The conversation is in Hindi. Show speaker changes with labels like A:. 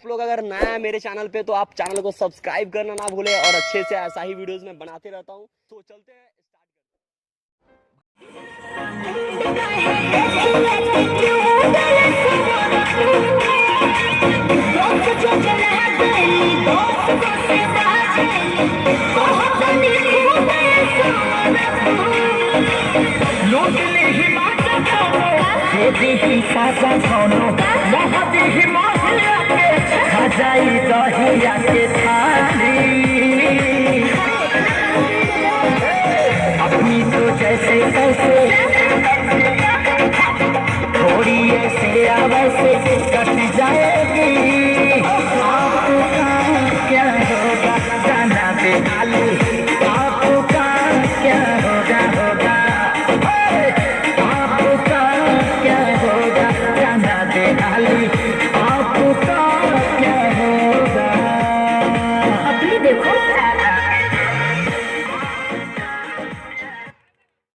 A: आप लोग अगर नया है मेरे चैनल पे तो आप चैनल को सब्सक्राइब करना ना भूले और अच्छे से ऐसा ही वीडियोस में बनाते रहता हूँ। तो चलते हैं,
B: अपनी तो जैसे कैसे थोड़ी ऐसे वैसे कट जाएगी। आपका क्या होगा जाना दे आलू, आपका क्या होगा होगा, आपका क्या होगा जाना दे आलू, आपका क्या होगा।